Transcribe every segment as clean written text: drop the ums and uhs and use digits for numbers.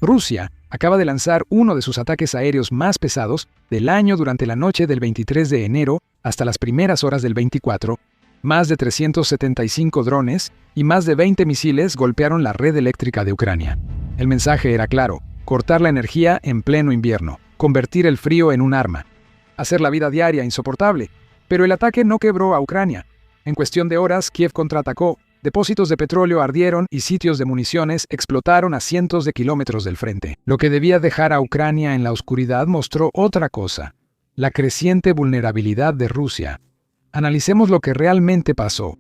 Rusia acaba de lanzar uno de sus ataques aéreos más pesados del año durante la noche del 23 de enero hasta las primeras horas del 24. Más de 375 drones y más de 20 misiles golpearon la red eléctrica de Ucrania. El mensaje era claro: cortar la energía en pleno invierno, convertir el frío en un arma, hacer la vida diaria insoportable. Pero el ataque no quebró a Ucrania. En cuestión de horas, Kiev contraatacó, depósitos de petróleo ardieron y sitios de municiones explotaron a cientos de kilómetros del frente. Lo que debía dejar a Ucrania en la oscuridad mostró otra cosa: la creciente vulnerabilidad de Rusia. Analicemos lo que realmente pasó.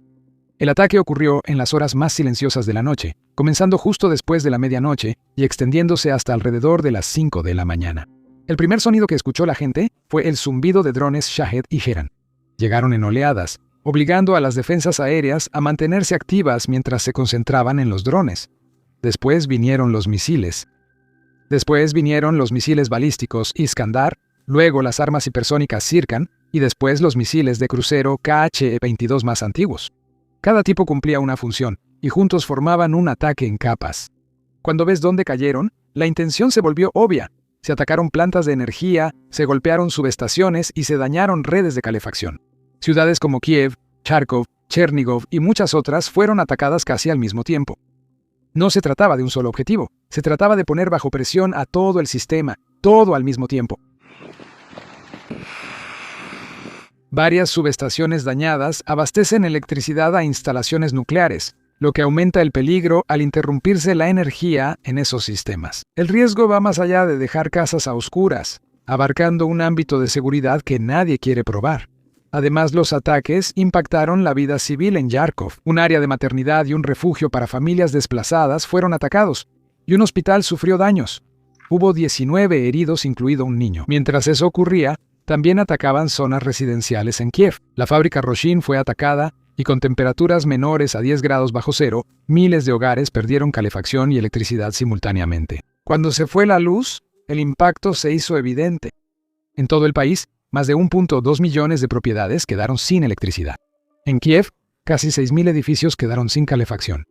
El ataque ocurrió en las horas más silenciosas de la noche, comenzando justo después de la medianoche y extendiéndose hasta alrededor de las 5 de la mañana. El primer sonido que escuchó la gente fue el zumbido de drones Shahed y Heran. Llegaron en oleadas, obligando a las defensas aéreas a mantenerse activas mientras se concentraban en los drones. Después vinieron los misiles. Después vinieron los misiles balísticos Iskandar, luego las armas hipersónicas Sirkan y después los misiles de crucero KH-22 más antiguos. Cada tipo cumplía una función y juntos formaban un ataque en capas. Cuando ves dónde cayeron, la intención se volvió obvia. Se atacaron plantas de energía, se golpearon subestaciones y se dañaron redes de calefacción. Ciudades como Kiev, Kharkov, Chernigov y muchas otras fueron atacadas casi al mismo tiempo. No se trataba de un solo objetivo, se trataba de poner bajo presión a todo el sistema, todo al mismo tiempo. Varias subestaciones dañadas abastecen electricidad a instalaciones nucleares, lo que aumenta el peligro al interrumpirse la energía en esos sistemas. El riesgo va más allá de dejar casas a oscuras, abarcando un ámbito de seguridad que nadie quiere probar. Además, los ataques impactaron la vida civil en Kharkov. Un área de maternidad y un refugio para familias desplazadas fueron atacados, y un hospital sufrió daños. Hubo 19 heridos, incluido un niño. Mientras eso ocurría, también atacaban zonas residenciales en Kiev. La fábrica Roshin fue atacada, y con temperaturas menores a 10 grados bajo cero, miles de hogares perdieron calefacción y electricidad simultáneamente. Cuando se fue la luz, el impacto se hizo evidente. En todo el país, más de 1.2 millones de propiedades quedaron sin electricidad. En Kiev, casi 6.000 edificios quedaron sin calefacción.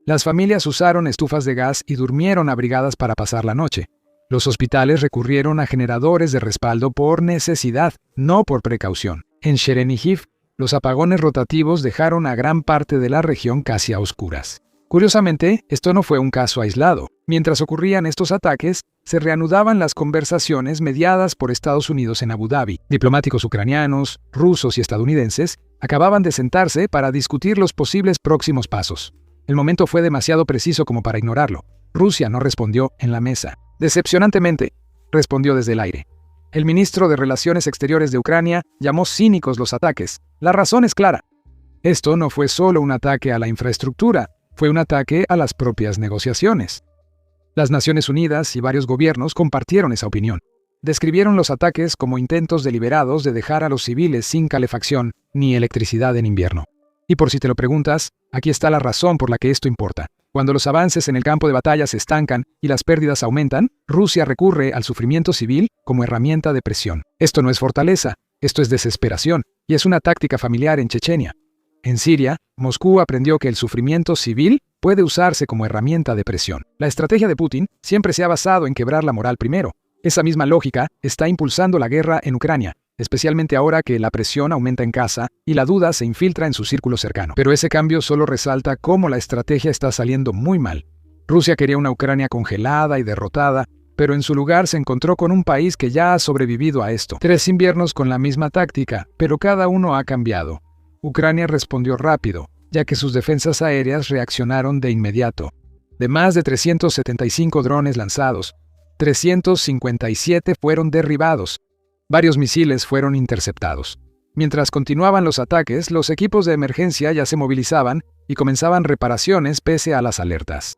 Las familias usaron estufas de gas y durmieron abrigadas para pasar la noche. Los hospitales recurrieron a generadores de respaldo por necesidad, no por precaución. En Chernihiv, los apagones rotativos dejaron a gran parte de la región casi a oscuras. Curiosamente, esto no fue un caso aislado. Mientras ocurrían estos ataques, se reanudaban las conversaciones mediadas por Estados Unidos en Abu Dhabi. Diplomáticos ucranianos, rusos y estadounidenses acababan de sentarse para discutir los posibles próximos pasos. El momento fue demasiado preciso como para ignorarlo. Rusia no respondió en la mesa. Decepcionantemente, respondió desde el aire. El ministro de Relaciones Exteriores de Ucrania llamó cínicos los ataques. La razón es clara. Esto no fue solo un ataque a la infraestructura, fue un ataque a las propias negociaciones. Las Naciones Unidas y varios gobiernos compartieron esa opinión. Describieron los ataques como intentos deliberados de dejar a los civiles sin calefacción ni electricidad en invierno. Y por si te lo preguntas, aquí está la razón por la que esto importa. Cuando los avances en el campo de batalla se estancan y las pérdidas aumentan, Rusia recurre al sufrimiento civil como herramienta de presión. Esto no es fortaleza, esto es desesperación, y es una táctica familiar en Chechenia. En Siria, Moscú aprendió que el sufrimiento civil puede usarse como herramienta de presión. La estrategia de Putin siempre se ha basado en quebrar la moral primero. Esa misma lógica está impulsando la guerra en Ucrania, especialmente ahora que la presión aumenta en casa y la duda se infiltra en su círculo cercano. Pero ese cambio solo resalta cómo la estrategia está saliendo muy mal. Rusia quería una Ucrania congelada y derrotada, pero en su lugar se encontró con un país que ya ha sobrevivido a esto. 3 inviernos con la misma táctica, pero cada uno ha cambiado. Ucrania respondió rápido, ya que sus defensas aéreas reaccionaron de inmediato. De más de 375 drones lanzados, 357 fueron derribados. Varios misiles fueron interceptados. Mientras continuaban los ataques, los equipos de emergencia ya se movilizaban y comenzaban reparaciones pese a las alertas.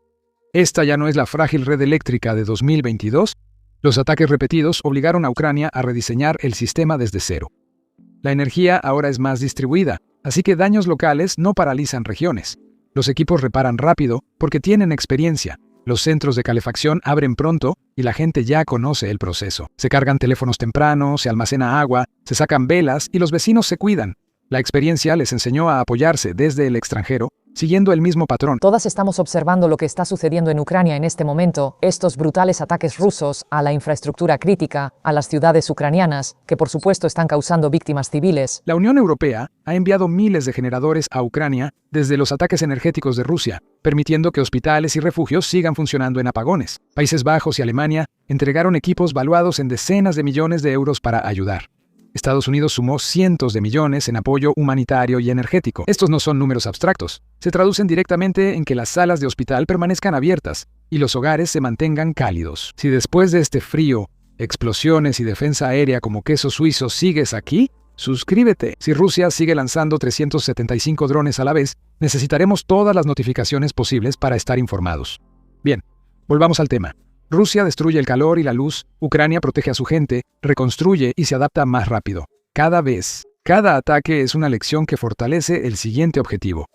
Esta ya no es la frágil red eléctrica de 2022. Los ataques repetidos obligaron a Ucrania a rediseñar el sistema desde cero. La energía ahora es más distribuida, así que daños locales no paralizan regiones. Los equipos reparan rápido porque tienen experiencia. Los centros de calefacción abren pronto y la gente ya conoce el proceso. Se cargan teléfonos temprano, se almacena agua, se sacan velas y los vecinos se cuidan. La experiencia les enseñó a apoyarse desde el extranjero siguiendo el mismo patrón. Todas estamos observando lo que está sucediendo en Ucrania en este momento, estos brutales ataques rusos a la infraestructura crítica, a las ciudades ucranianas, que por supuesto están causando víctimas civiles. La Unión Europea ha enviado miles de generadores a Ucrania desde los ataques energéticos de Rusia, permitiendo que hospitales y refugios sigan funcionando en apagones. Países Bajos y Alemania entregaron equipos valuados en decenas de millones de euros para ayudar. Estados Unidos sumó cientos de millones en apoyo humanitario y energético. Estos no son números abstractos. Se traducen directamente en que las salas de hospital permanezcan abiertas y los hogares se mantengan cálidos. Si después de este frío, explosiones y defensa aérea como queso suizo sigues aquí, suscríbete. Si Rusia sigue lanzando 375 drones a la vez, necesitaremos todas las notificaciones posibles para estar informados. Bien, volvamos al tema. Rusia destruye el calor y la luz, Ucrania protege a su gente, reconstruye y se adapta más rápido. Cada vez, cada ataque es una lección que fortalece el siguiente objetivo.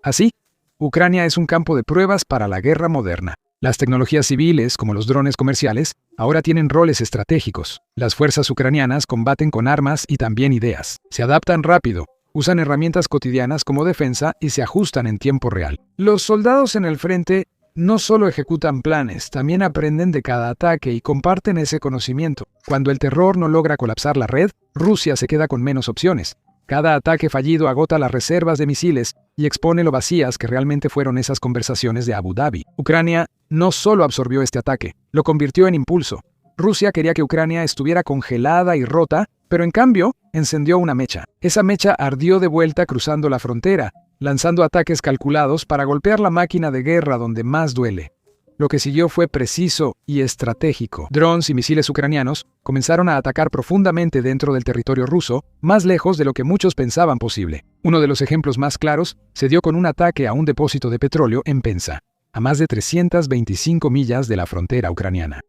Así, Ucrania es un campo de pruebas para la guerra moderna. Las tecnologías civiles, como los drones comerciales, ahora tienen roles estratégicos. Las fuerzas ucranianas combaten con armas y también ideas. Se adaptan rápido, usan herramientas cotidianas como defensa y se ajustan en tiempo real. Los soldados en el frente no solo ejecutan planes, también aprenden de cada ataque y comparten ese conocimiento. Cuando el terror no logra colapsar la red, Rusia se queda con menos opciones. Cada ataque fallido agota las reservas de misiles y expone lo vacías que realmente fueron esas conversaciones de Abu Dhabi. Ucrania no solo absorbió este ataque, lo convirtió en impulso. Rusia quería que Ucrania estuviera congelada y rota, pero en cambio encendió una mecha. Esa mecha ardió de vuelta cruzando la frontera, lanzando ataques calculados para golpear la máquina de guerra donde más duele. Lo que siguió fue preciso y estratégico. Drones y misiles ucranianos comenzaron a atacar profundamente dentro del territorio ruso, más lejos de lo que muchos pensaban posible. Uno de los ejemplos más claros se dio con un ataque a un depósito de petróleo en Penza, a más de 325 millas de la frontera ucraniana.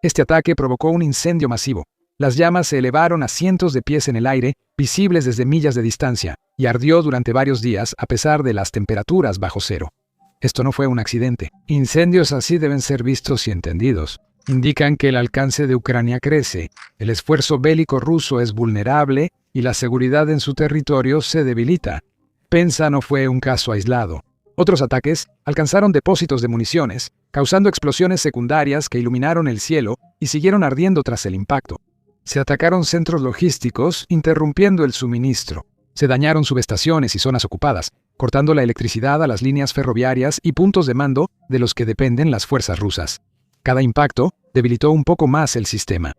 Este ataque provocó un incendio masivo. Las llamas se elevaron a cientos de pies en el aire, visibles desde millas de distancia, y ardió durante varios días a pesar de las temperaturas bajo cero. Esto no fue un accidente. Incendios así deben ser vistos y entendidos. Indican que el alcance de Ucrania crece, el esfuerzo bélico ruso es vulnerable y la seguridad en su territorio se debilita. Penza no fue un caso aislado. Otros ataques alcanzaron depósitos de municiones, causando explosiones secundarias que iluminaron el cielo y siguieron ardiendo tras el impacto. Se atacaron centros logísticos, interrumpiendo el suministro. Se dañaron subestaciones y zonas ocupadas, cortando la electricidad a las líneas ferroviarias y puntos de mando de los que dependen las fuerzas rusas. Cada impacto debilitó un poco más el sistema.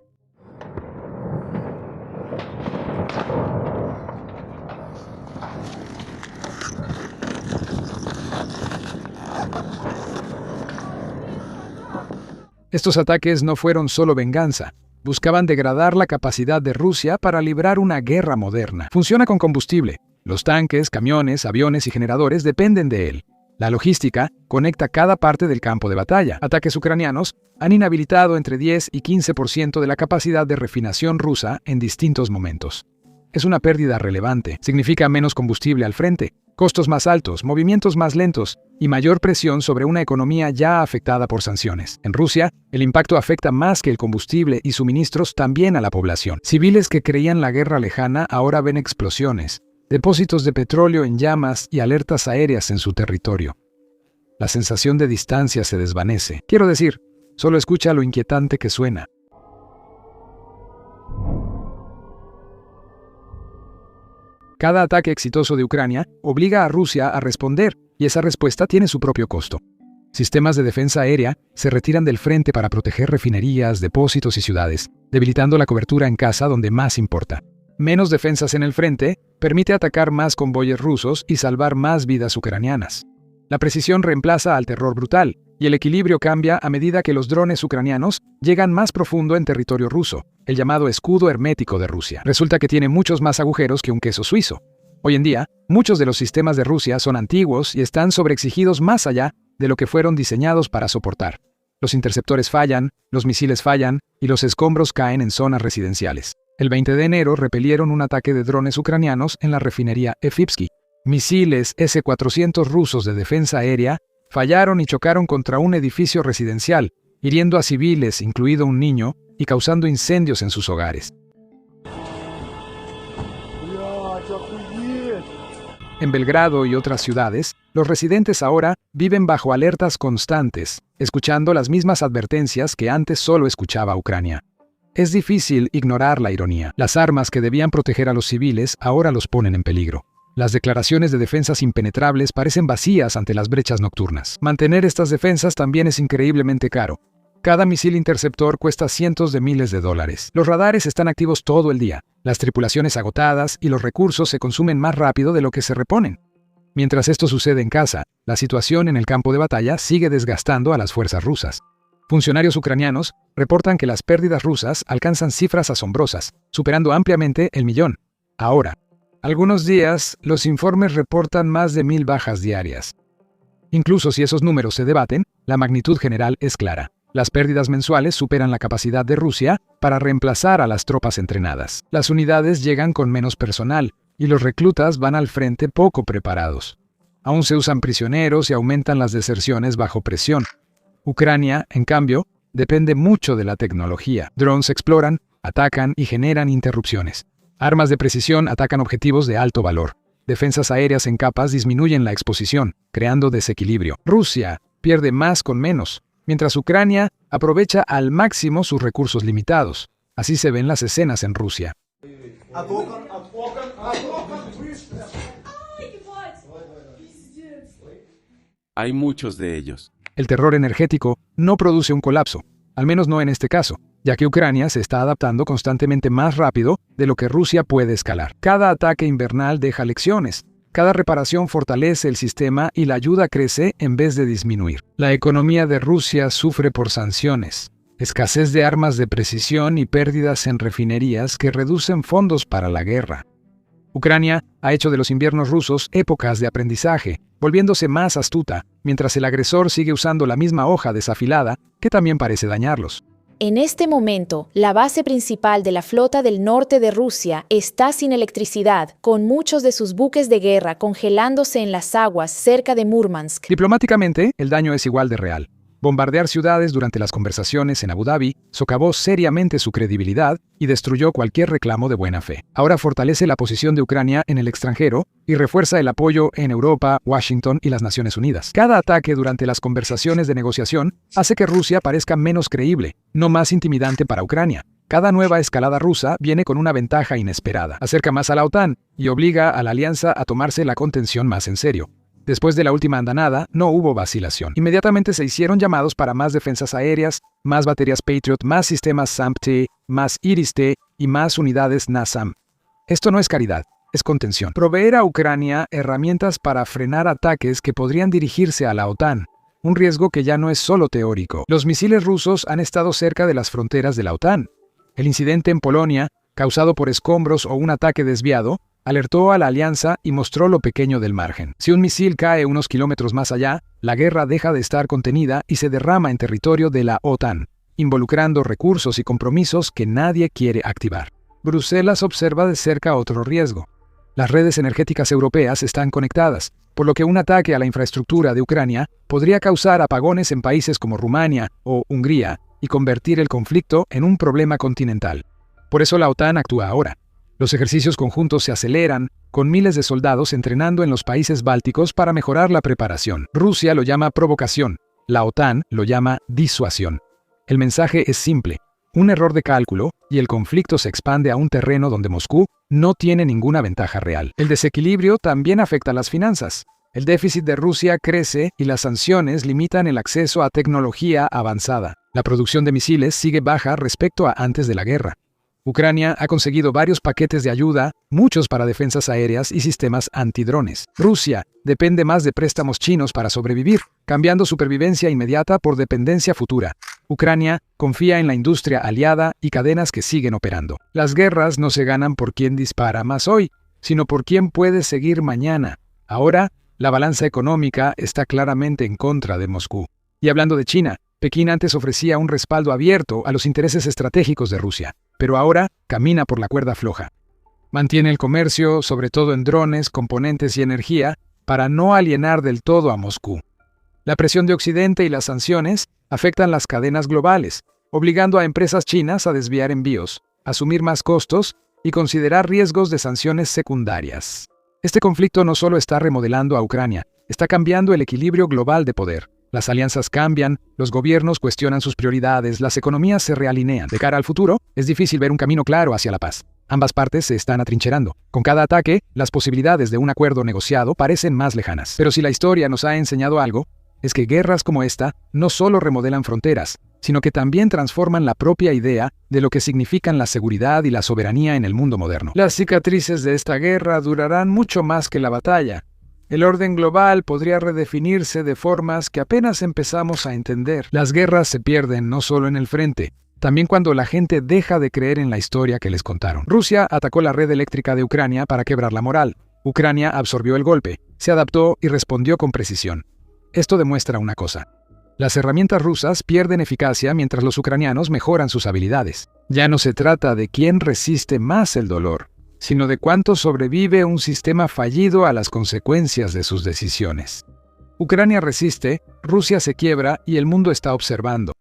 Estos ataques no fueron solo venganza. Buscaban degradar la capacidad de Rusia para librar una guerra moderna. Funciona con combustible. Los tanques, camiones, aviones y generadores dependen de él. La logística conecta cada parte del campo de batalla. Ataques ucranianos han inhabilitado entre 10 y 15% de la capacidad de refinación rusa en distintos momentos. Es una pérdida relevante. Significa menos combustible al frente, costos más altos, movimientos más lentos y mayor presión sobre una economía ya afectada por sanciones. En Rusia, el impacto afecta más que el combustible y suministros también a la población. Civiles que creían la guerra lejana ahora ven explosiones, depósitos de petróleo en llamas y alertas aéreas en su territorio. La sensación de distancia se desvanece. Quiero decir, solo escucha lo inquietante que suena. Cada ataque exitoso de Ucrania obliga a Rusia a responder, y esa respuesta tiene su propio costo. Sistemas de defensa aérea se retiran del frente para proteger refinerías, depósitos y ciudades, debilitando la cobertura en casa donde más importa. Menos defensas en el frente permite atacar más convoyes rusos y salvar más vidas ucranianas. La precisión reemplaza al terror brutal, y el equilibrio cambia a medida que los drones ucranianos llegan más profundo en territorio ruso, el llamado escudo hermético de Rusia. Resulta que tiene muchos más agujeros que un queso suizo. Hoy en día, muchos de los sistemas de Rusia son antiguos y están sobreexigidos más allá de lo que fueron diseñados para soportar. Los interceptores fallan, los misiles fallan y los escombros caen en zonas residenciales. El 20 de enero repelieron un ataque de drones ucranianos en la refinería Efipsky. Misiles S-400 rusos de defensa aérea fallaron y chocaron contra un edificio residencial, hiriendo a civiles, incluido un niño, y causando incendios en sus hogares. En Belgrado y otras ciudades, los residentes ahora viven bajo alertas constantes, escuchando las mismas advertencias que antes solo escuchaba Ucrania. Es difícil ignorar la ironía. Las armas que debían proteger a los civiles ahora los ponen en peligro. Las declaraciones de defensas impenetrables parecen vacías ante las brechas nocturnas. Mantener estas defensas también es increíblemente caro. Cada misil interceptor cuesta cientos de miles de dólares. Los radares están activos todo el día, las tripulaciones agotadas y los recursos se consumen más rápido de lo que se reponen. Mientras esto sucede en casa, la situación en el campo de batalla sigue desgastando a las fuerzas rusas. Funcionarios ucranianos reportan que las pérdidas rusas alcanzan cifras asombrosas, superando ampliamente el 1.000.000. Ahora, algunos días, los informes reportan más de 1.000 bajas diarias. Incluso si esos números se debaten, la magnitud general es clara. Las pérdidas mensuales superan la capacidad de Rusia para reemplazar a las tropas entrenadas. Las unidades llegan con menos personal y los reclutas van al frente poco preparados. Aún se usan prisioneros y aumentan las deserciones bajo presión. Ucrania, en cambio, depende mucho de la tecnología. Drones exploran, atacan y generan interrupciones. Armas de precisión atacan objetivos de alto valor. Defensas aéreas en capas disminuyen la exposición, creando desequilibrio. Rusia pierde más con menos, mientras Ucrania aprovecha al máximo sus recursos limitados. Así se ven las escenas en Rusia. Hay muchos de ellos. El terror energético no produce un colapso, al menos no en este caso, ya que Ucrania se está adaptando constantemente más rápido de lo que Rusia puede escalar. Cada ataque invernal deja lecciones. Cada reparación fortalece el sistema y la ayuda crece en vez de disminuir. La economía de Rusia sufre por sanciones, escasez de armas de precisión y pérdidas en refinerías que reducen fondos para la guerra. Ucrania ha hecho de los inviernos rusos épocas de aprendizaje, volviéndose más astuta, mientras el agresor sigue usando la misma hoja desafilada que también parece dañarlos. En este momento, la base principal de la flota del norte de Rusia está sin electricidad, con muchos de sus buques de guerra congelándose en las aguas cerca de Murmansk. Diplomáticamente, el daño es igual de real. Bombardear ciudades durante las conversaciones en Abu Dhabi socavó seriamente su credibilidad y destruyó cualquier reclamo de buena fe. Ahora fortalece la posición de Ucrania en el extranjero y refuerza el apoyo en Europa, Washington y las Naciones Unidas. Cada ataque durante las conversaciones de negociación hace que Rusia parezca menos creíble, no más intimidante para Ucrania. Cada nueva escalada rusa viene con una ventaja inesperada. Acerca más a la OTAN y obliga a la alianza a tomarse la contención más en serio. Después de la última andanada, no hubo vacilación. Inmediatamente se hicieron llamados para más defensas aéreas, más baterías Patriot, más sistemas SAMP-T, más Iris-T y más unidades NASAM. Esto no es caridad, es contención. Proveer a Ucrania herramientas para frenar ataques que podrían dirigirse a la OTAN. Un riesgo que ya no es solo teórico. Los misiles rusos han estado cerca de las fronteras de la OTAN. El incidente en Polonia, causado por escombros o un ataque desviado, alertó a la alianza y mostró lo pequeño del margen. Si un misil cae unos kilómetros más allá, la guerra deja de estar contenida y se derrama en territorio de la OTAN, involucrando recursos y compromisos que nadie quiere activar. Bruselas observa de cerca otro riesgo. Las redes energéticas europeas están conectadas, por lo que un ataque a la infraestructura de Ucrania podría causar apagones en países como Rumania o Hungría y convertir el conflicto en un problema continental. Por eso la OTAN actúa ahora. Los ejercicios conjuntos se aceleran, con miles de soldados entrenando en los países bálticos para mejorar la preparación. Rusia lo llama provocación, la OTAN lo llama disuasión. El mensaje es simple: un error de cálculo y el conflicto se expande a un terreno donde Moscú no tiene ninguna ventaja real. El desequilibrio también afecta a las finanzas. El déficit de Rusia crece y las sanciones limitan el acceso a tecnología avanzada. La producción de misiles sigue baja respecto a antes de la guerra. Ucrania ha conseguido varios paquetes de ayuda, muchos para defensas aéreas y sistemas antidrones. Rusia depende más de préstamos chinos para sobrevivir, cambiando supervivencia inmediata por dependencia futura. Ucrania confía en la industria aliada y cadenas que siguen operando. Las guerras no se ganan por quién dispara más hoy, sino por quién puede seguir mañana. Ahora, la balanza económica está claramente en contra de Moscú. Y hablando de China, Pekín antes ofrecía un respaldo abierto a los intereses estratégicos de Rusia, pero ahora camina por la cuerda floja. Mantiene el comercio, sobre todo en drones, componentes y energía, para no alienar del todo a Moscú. La presión de Occidente y las sanciones afectan las cadenas globales, obligando a empresas chinas a desviar envíos, asumir más costos y considerar riesgos de sanciones secundarias. Este conflicto no solo está remodelando a Ucrania, está cambiando el equilibrio global de poder. Las alianzas cambian, los gobiernos cuestionan sus prioridades, las economías se realinean. De cara al futuro, es difícil ver un camino claro hacia la paz. Ambas partes se están atrincherando. Con cada ataque, las posibilidades de un acuerdo negociado parecen más lejanas. Pero si la historia nos ha enseñado algo, es que guerras como esta no solo remodelan fronteras, sino que también transforman la propia idea de lo que significan la seguridad y la soberanía en el mundo moderno. Las cicatrices de esta guerra durarán mucho más que la batalla. El orden global podría redefinirse de formas que apenas empezamos a entender. Las guerras se pierden no solo en el frente, también cuando la gente deja de creer en la historia que les contaron. Rusia atacó la red eléctrica de Ucrania para quebrar la moral. Ucrania absorbió el golpe, se adaptó y respondió con precisión. Esto demuestra una cosa. Las herramientas rusas pierden eficacia mientras los ucranianos mejoran sus habilidades. Ya no se trata de quién resiste más el dolor, sino de cuánto sobrevive un sistema fallido a las consecuencias de sus decisiones. Ucrania resiste, Rusia se quiebra y el mundo está observando.